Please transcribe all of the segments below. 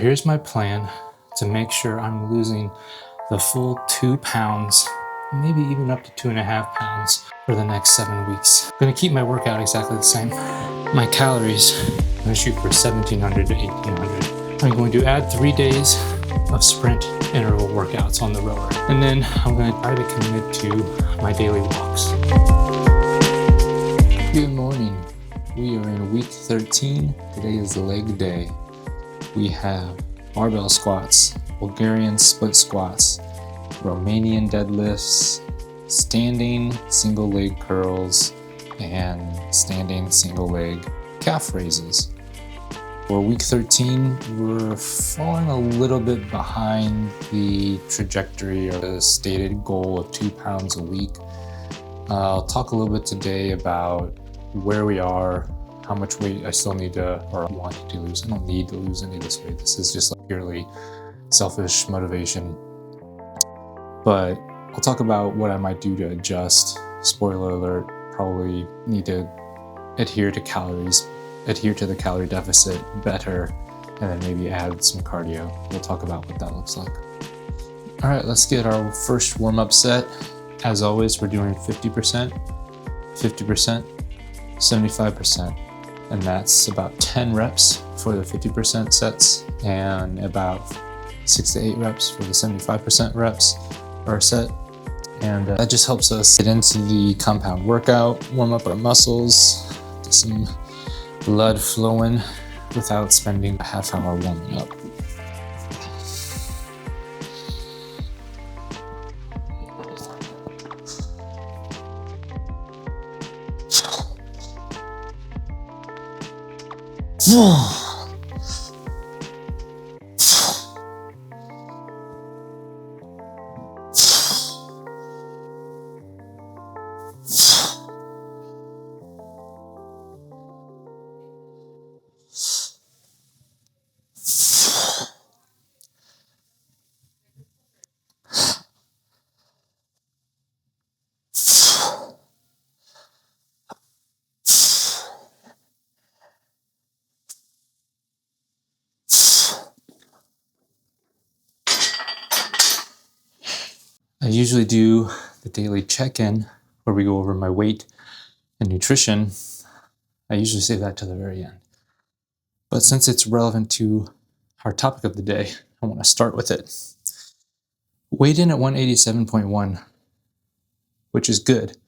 Here's my plan to make sure I'm losing the full 2 pounds, maybe even up to 2.5 pounds for the next 7 weeks. I'm gonna keep my workout exactly the same. My calories, I'm gonna shoot for 1700 to 1800. I'm going to add 3 days of sprint interval workouts on the rower. And then I'm gonna try to commit to my daily walks. Good morning. We are in week 13. Today is leg day. We have barbell squats, Bulgarian split squats, Romanian deadlifts, standing single leg curls, and standing single leg calf raises. For week 13, we're falling a little bit behind the trajectory or the stated goal of 2 pounds a week. I'll talk a little bit today about where we are, how much weight I still need to or want to lose. I don't need to lose any of this weight. This is just like purely selfish motivation. But I'll talk about what I might do to adjust. Spoiler alert, probably need to adhere to the calorie deficit better, and then maybe add some cardio. We'll talk about what that looks like. All right, let's get our first warm-up set. As always, we're doing 50%, 50%, 75%. And that's about 10 reps for the 50% sets and about 6 to 8 reps for the 75% reps or set. And that just helps us get into the compound workout, warm up our muscles, get some blood flowing without spending a half hour warming up. I usually do the daily check-in where we go over my weight and nutrition. I usually save that to the very end. But since it's relevant to our topic of the day, I want to start with it. Weighed in at 187.1, which is good.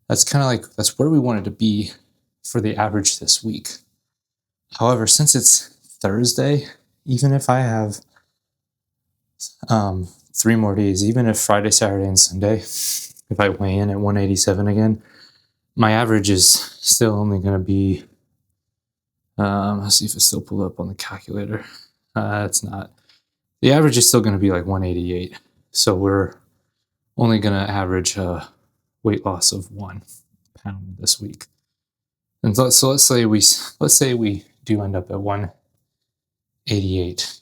That's that's where we wanted to be for the average this week. However, since it's Thursday, even if I have 3 more days, even if Friday, Saturday, and Sunday, if I weigh in at 187 again, my average is still only going to be, let's see if it's still pulled up on the calculator. It's not. The average is still going to be like 188. So we're only going to average a weight loss of 1 pound this week. And so let's say we do end up at 188.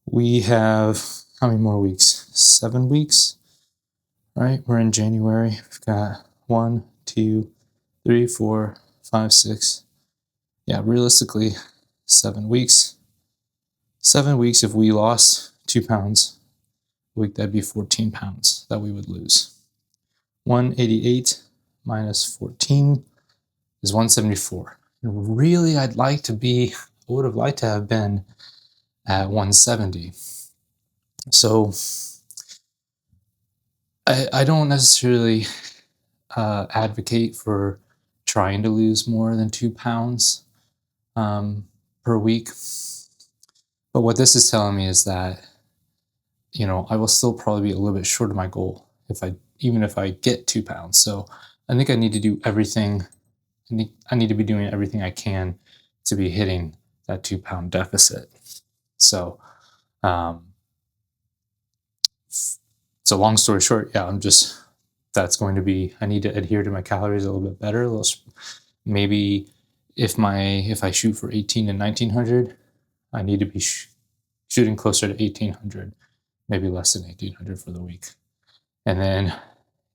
We have how many more weeks? 7 weeks, right? We're in January. We've got 1, 2, 3, 4, 5, 6. Yeah, realistically, 7 weeks. 7 weeks, if we lost 2 pounds a week, that'd be 14 pounds that we would lose. 188 minus 14 is 174. And really, I would have liked to have been at 170. So I don't necessarily advocate for trying to lose more than 2 pounds per week. But what this is telling me is that, I will still probably be a little bit short of my goal even if I get 2 pounds. So I think I need to do everything. I need to be doing everything I can to be hitting that 2 pound deficit. So, long story short, I need to adhere to my calories a little bit better. Maybe if I shoot for 18 and 1900, I need to be shooting closer to 1800, maybe less than 1800 for the week. And then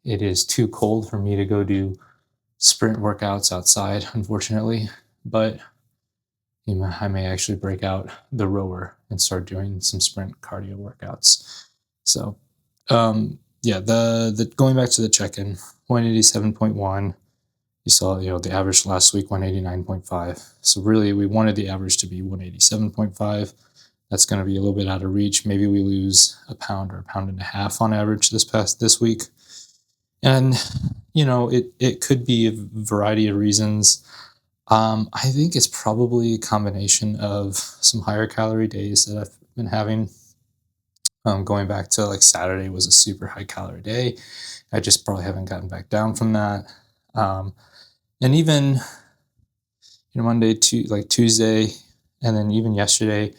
it is too cold for me to go do sprint workouts outside, unfortunately, but I may actually break out the rower and start doing some sprint cardio workouts. So, yeah, the going back to the check-in, 187.1. You saw, the average last week, 189.5. So really, we wanted the average to be 187.5. That's going to be a little bit out of reach. Maybe we lose a pound or a pound and a half on average this week. And, it could be a variety of reasons. I think it's probably a combination of some higher calorie days that I've been having. Going back to like Saturday was a super high calorie day. I just probably haven't gotten back down from that. And even Monday to like Tuesday, and then even yesterday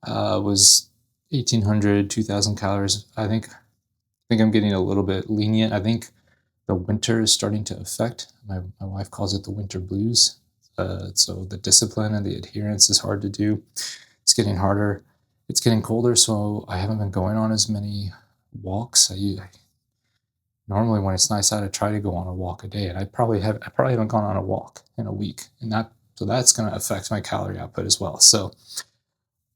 was 1,800, 2,000 calories. I think I'm getting a little bit lenient. I think the winter is starting to affect. My wife calls it the winter blues. So the discipline and the adherence is hard to do. It's getting harder. It's getting colder, so I haven't been going on as many walks. I normally when it's nice out, I try to go on a walk a day, and I probably haven't gone on a walk in a week, and that's going to affect my calorie output as well. So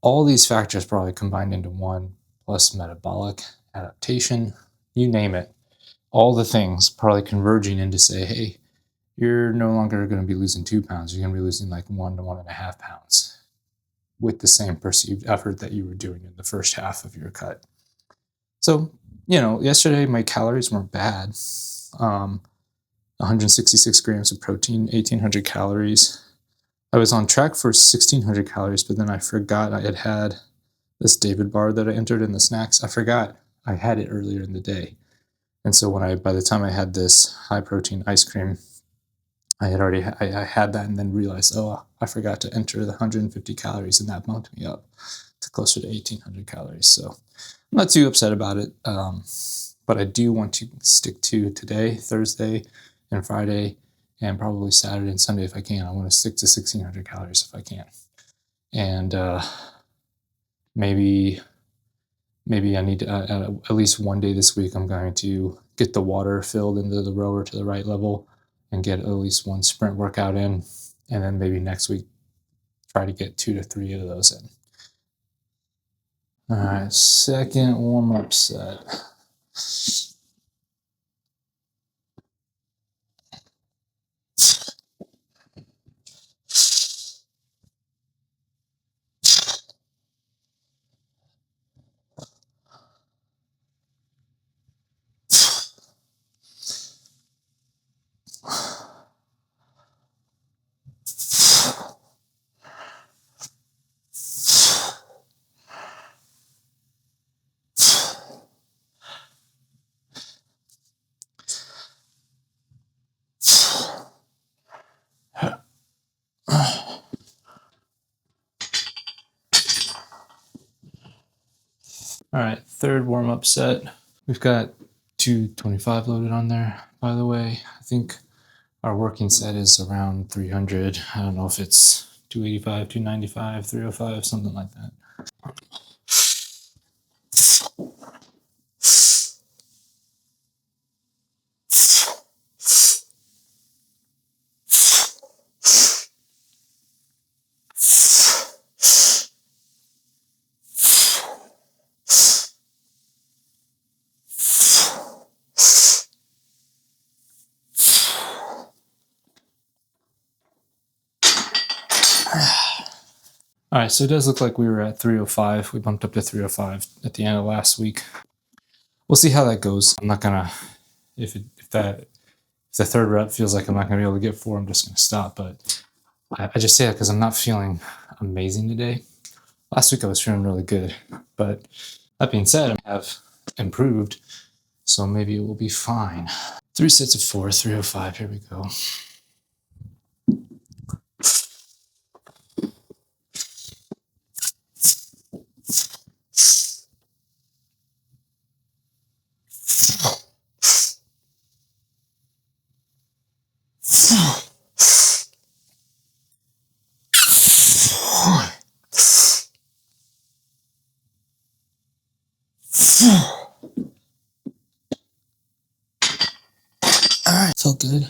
all these factors probably combined into one, plus metabolic, adaptation, you name it, all the things probably converging into say, hey, you're no longer going to be losing 2 pounds. You're going to be losing like 1 to 1.5 pounds with the same perceived effort that you were doing in the first half of your cut. So, yesterday my calories weren't bad. 166 grams of protein, 1,800 calories. I was on track for 1,600 calories, but then I forgot I had this David bar that I entered in the snacks. I forgot I had it earlier in the day. And so by the time I had this high protein ice cream, I had that and then realized, oh, I forgot to enter the 150 calories, and that bumped me up to closer to 1,800 calories. So I'm not too upset about it, but I do want to stick to today, Thursday, and Friday, and probably Saturday and Sunday if I can. I want to stick to 1,600 calories if I can. And maybe I need to, at least one day this week, I'm going to get the water filled into the rower to the right level and get at least one sprint workout in. And then maybe next week, try to get 2 to 3 of those in. All right, second warm-up set. All right, third warm-up set. We've got 225 loaded on there, by the way. I think our working set is around 300. I don't know if it's 285, 295, 305, something like that. All right, so it does look like we were at 305. We bumped up to 305 at the end of last week. We'll see how that goes. I'm not gonna, if the third rep feels like I'm not gonna be able to get 4, I'm just gonna stop. But I just say that because I'm not feeling amazing today. Last week I was feeling really good, but that being said, I have improved, so maybe it will be fine. 3 sets of 4, 305. Here we go. All right, felt good.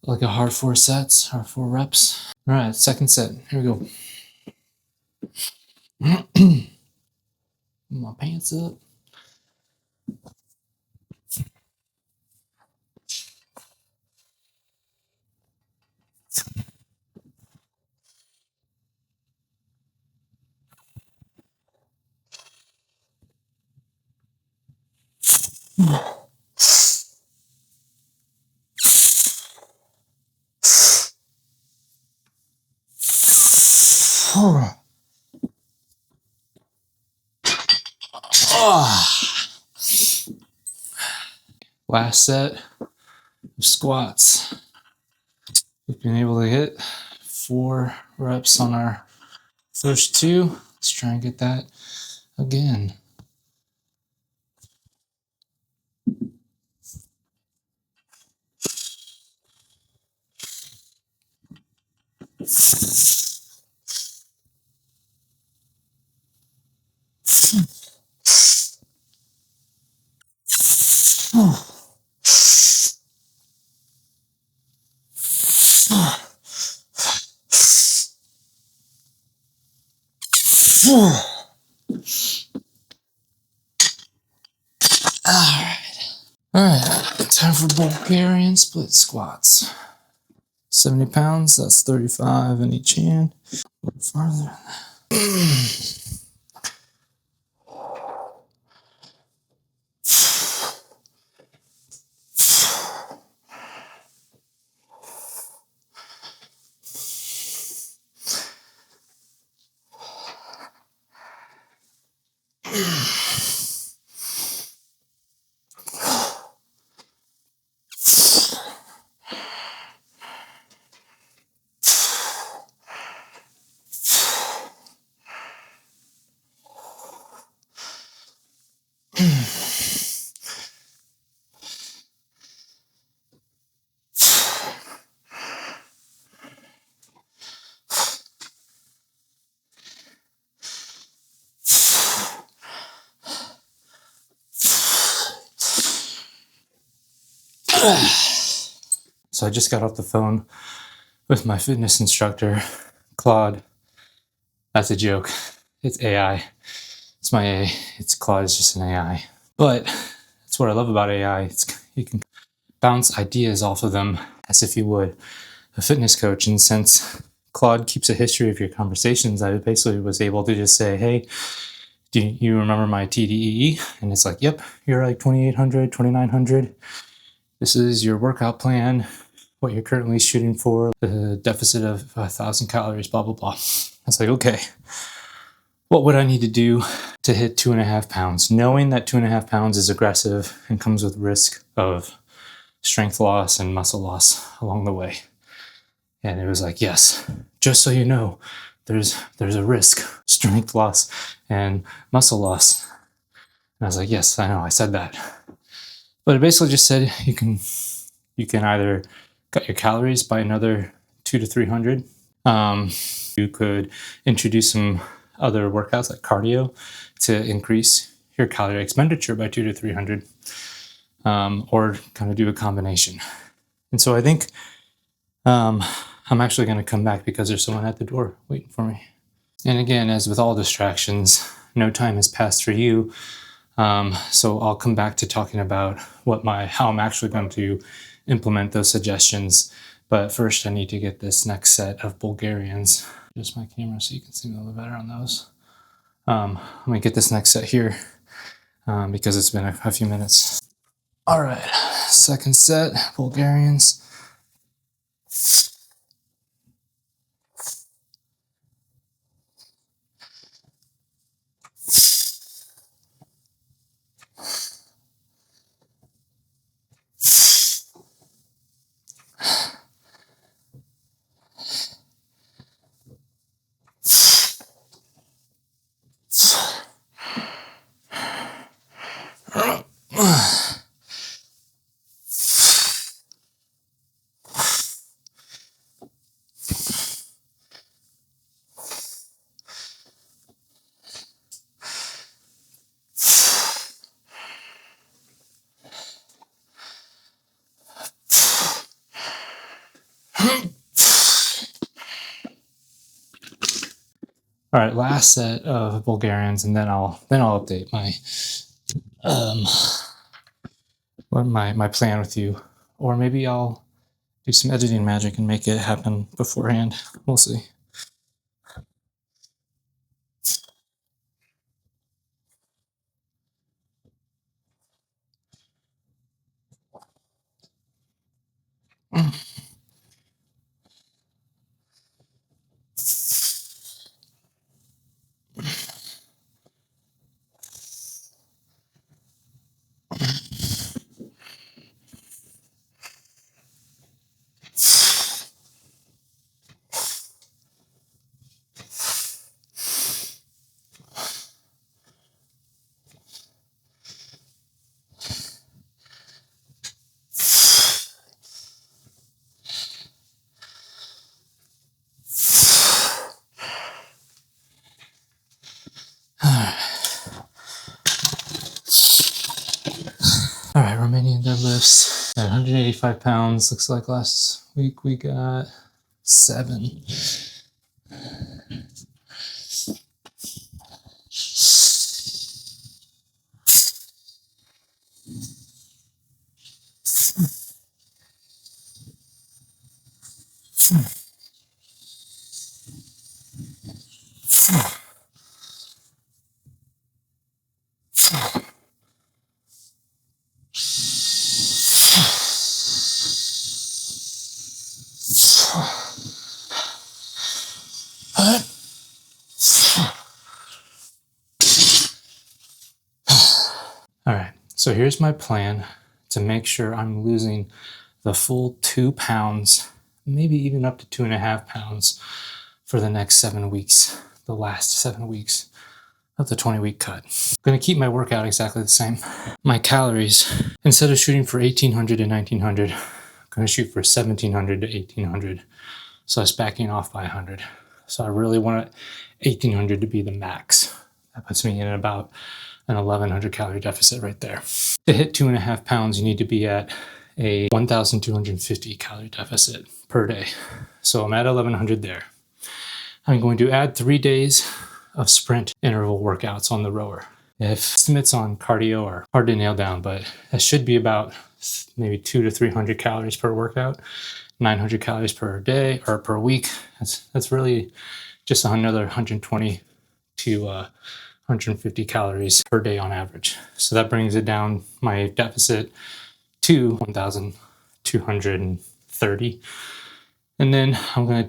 Like a hard 4 sets or 4 reps. All right, second set. Here we go. My pants up. Last set of squats. We've been able to hit 4 reps on our first 2. Let's try and get that again. Alright, time for Bulgarian split squats. 70 pounds, that's 35 in each hand. A little farther. So I just got off the phone with my fitness instructor, Claude. That's a joke. It's AI. It's my A. It's Claude is just an AI. But that's what I love about AI. You can bounce ideas off of them as if you would a fitness coach. And since Claude keeps a history of your conversations, I basically was able to just say, hey, do you remember my TDEE? And it's like, yep, you're like 2,800, 2,900. This is your workout plan, what you're currently shooting for, the deficit of 1,000 calories, blah, blah, blah. I was like, okay, what would I need to do to hit 2.5 pounds? Knowing that 2.5 pounds is aggressive and comes with risk of strength loss and muscle loss along the way. And it was like, yes, just so you know, there's a risk, strength loss and muscle loss. And I was like, yes, I know, I said that. But it basically just said you can either cut your calories by another 200 to 300. You could introduce some other workouts like cardio to increase your calorie expenditure by 200 to 300, or kind of do a combination. And so I think I'm actually going to come back because there's someone at the door waiting for me. And again, as with all distractions, no time has passed for you. So I'll come back to talking about how I'm actually going to implement those suggestions. But first I need to get this next set of Bulgarians. Just my camera so you can see me a little better on those. Let me get this next set here because it's been a few minutes. All right, second set, Bulgarians. All right, last set of Bulgarians, and then I'll update my my plan with you, or maybe I'll do some editing magic and make it happen beforehand. We'll see. All right, Romanian deadlifts at 185 pounds. Looks like last week we got 7. All right, so here's my plan to make sure I'm losing the full 2 pounds, maybe even up to 2.5 pounds for the next 7 weeks, the last 7 weeks of the 20-week cut. I'm gonna keep my workout exactly the same. My calories, instead of shooting for 1800 to 1900, I'm gonna shoot for 1700 to 1800. So that's backing off by 100. So I really want 1800 to be the max. That puts me in about an 1100 calorie deficit right there. To hit 2.5 pounds, you need to be at a 1250 calorie deficit per day. So I'm at 1100 there. I'm going to add 3 days of sprint interval workouts on the rower. If estimates on cardio are hard to nail down, but that should be about maybe 200 to 300 calories per workout, 900 calories per day or per week. That's really just another 120 to 150 calories per day on average. So that brings it down, my deficit, to 1,230. And then I'm gonna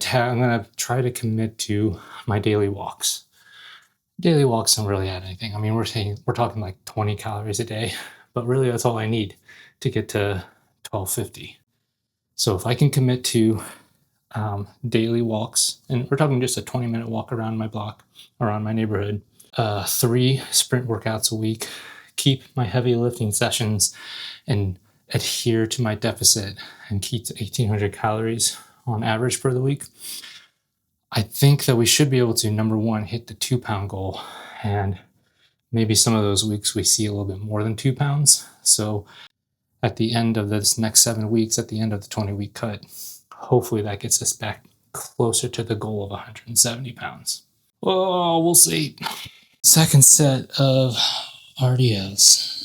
try to commit to my daily walks. Daily walks don't really add anything. I mean, we're talking like 20 calories a day, but really that's all I need to get to 1250. So if I can commit to daily walks, and we're talking just a 20-minute walk around my block, around my neighborhood, 3 sprint workouts a week, keep my heavy lifting sessions and adhere to my deficit and keep to 1800 calories on average per the week, I think that we should be able to, number one, hit the 2 pound goal. And maybe some of those weeks we see a little bit more than 2 pounds. So at the end of this next 7 weeks, at the end of the 20-week cut, hopefully that gets us back closer to the goal of 170 pounds. Oh, we'll see. Second set of RDLs.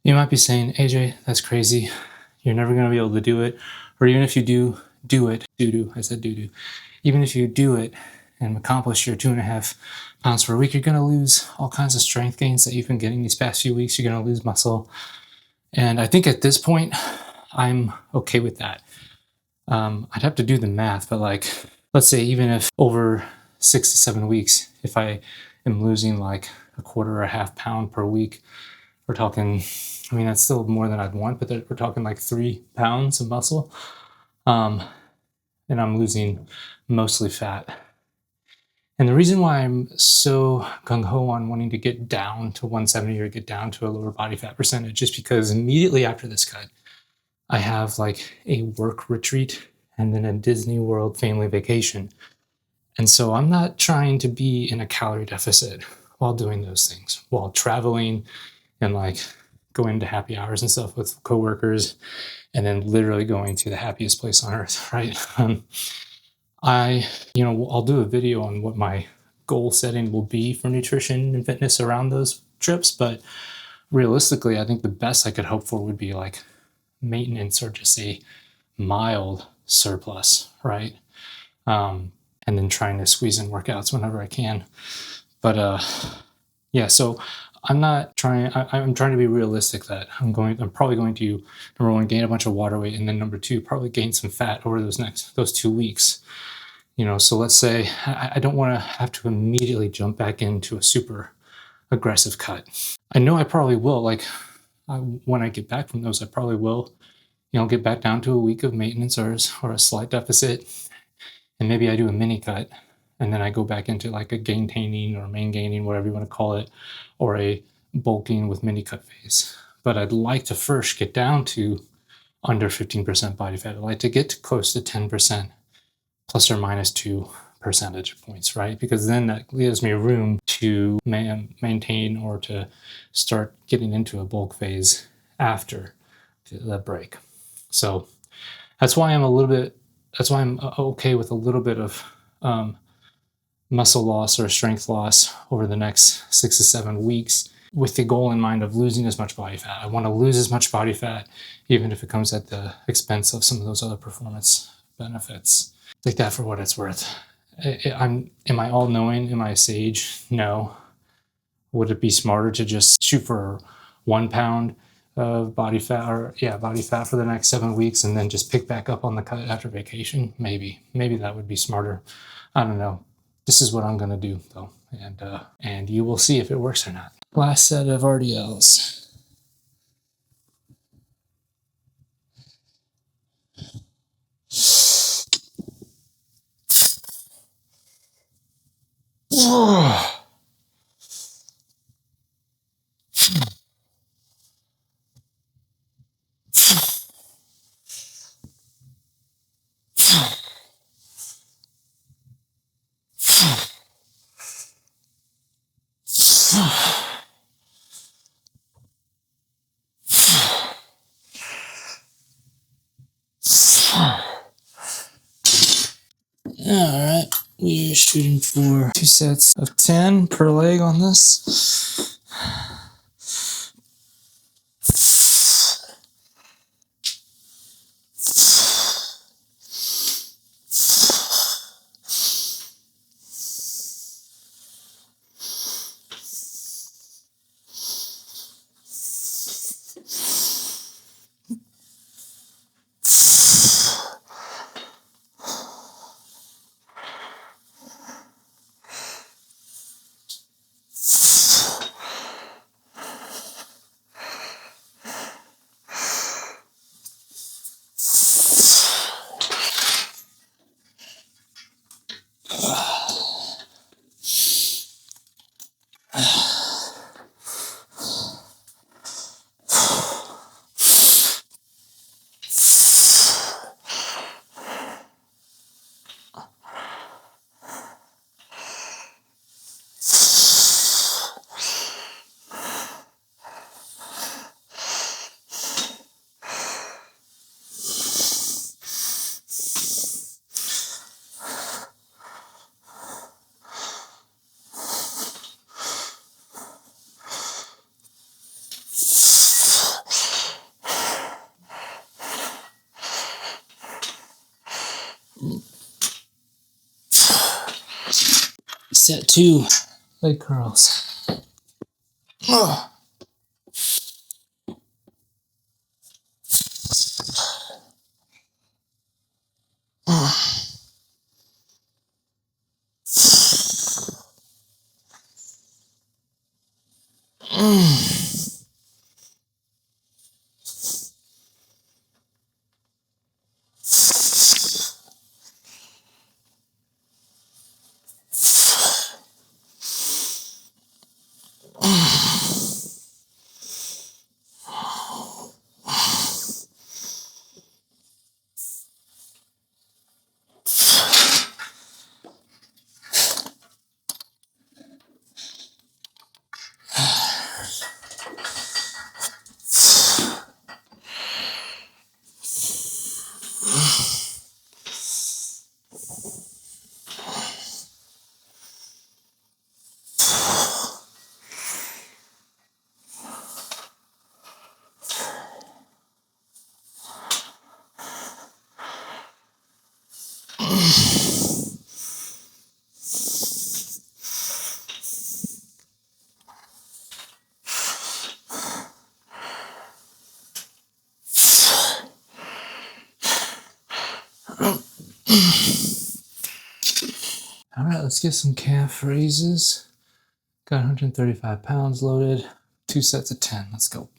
You might be saying, AJ, that's crazy. You're never going to be able to do it. Or even if you do it, I said doo-doo. Even if you do it and accomplish your 2.5 pounds per week, you're going to lose all kinds of strength gains that you've been getting these past few weeks. You're going to lose muscle. And I think at this point, I'm okay with that. I'd have to do the math, but like, let's say even if over 6 to 7 weeks, if I am losing like a quarter or a half pound per week, we're talking, I mean, that's still more than I'd want, but we're talking like 3 pounds of muscle. And I'm losing mostly fat. And the reason why I'm so gung-ho on wanting to get down to 170 or get down to a lower body fat percentage is because immediately after this cut, I have like a work retreat and then a Disney World family vacation. And so I'm not trying to be in a calorie deficit while doing those things, while traveling and like going to happy hours and stuff with coworkers, and then literally going to the happiest place on earth, right? I'll do a video on what my goal setting will be for nutrition and fitness around those trips, but realistically, I think the best I could hope for would be like maintenance or just a mild surplus, right? And then trying to squeeze in workouts whenever I can. But yeah, so I'm trying to be realistic that I'm probably going to, number one, gain a bunch of water weight, and then number two, probably gain some fat over those 2 weeks. So let's say I don't want to have to immediately jump back into a super aggressive cut. I know I probably will, when I get back from those, I probably will, get back down to a week of maintenance or a slight deficit, and maybe I do a mini cut, and then I go back into like a gaintaining or main gaining, whatever you want to call it, or a bulking with mini cut phase. But I'd like to first get down to under 15% body fat. I'd like to get to close to 10%, plus or minus 2 percentage points, right? Because then that gives me room to maintain or to start getting into a bulk phase after the break. So that's why I'm okay with a little bit of muscle loss or strength loss over the next 6 to 7 weeks, with the goal in mind of losing as much body fat. I want to lose as much body fat, even if it comes at the expense of some of those other performance benefits. Take that for what it's worth. Am I all-knowing? Am I a sage? No. Would it be smarter to just shoot for 1 pound of body fat for the next 7 weeks and then just pick back up on the cut after vacation? Maybe that would be smarter. I don't know. This is what I'm going to do though. And you will see if it works or not. Last set of RDLs. All right, we're shooting for 2 sets of 10 per leg on this. Set 2 leg curls. Ugh. All right, let's get some calf raises. Got 135 pounds loaded, 2 sets of 10. Let's go.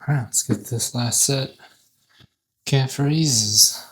All right, let's get this last set. Calf raises.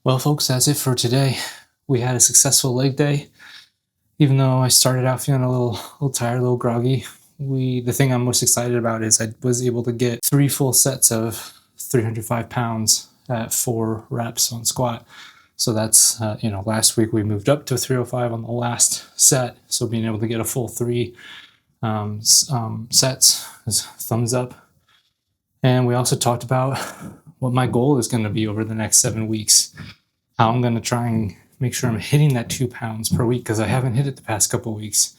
Well, folks, that's it for today. We had a successful leg day. Even though I started out feeling a little tired, a little groggy, the thing I'm most excited about is I was able to get 3 full sets of 305 pounds at 4 reps on squat. So that's, last week we moved up to 305 on the last set. So being able to get a full 3 sets is thumbs up. And we also talked about what my goal is going to be over the next 7 weeks. How I'm going to try and make sure I'm hitting that 2 pounds per week, because I haven't hit it the past couple of weeks.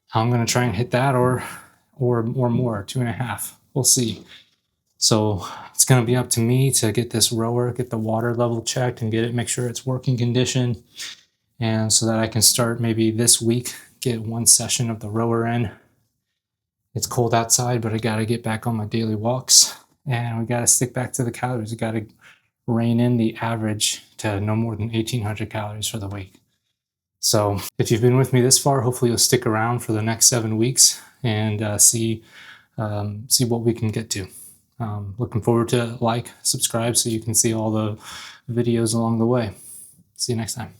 How I'm going to try and hit that or more, 2.5. We'll see. So it's going to be up to me to get this rower, get the water level checked and make sure it's working condition. And so that I can start maybe this week, get 1 session of the rower in. It's cold outside, but I got to get back on my daily walks, and we got to stick back to the calories. We got to rein in the average to no more than 1,800 calories for the week. So if you've been with me this far, hopefully you'll stick around for the next 7 weeks and see what we can get to. Looking forward to subscribe so you can see all the videos along the way. See you next time.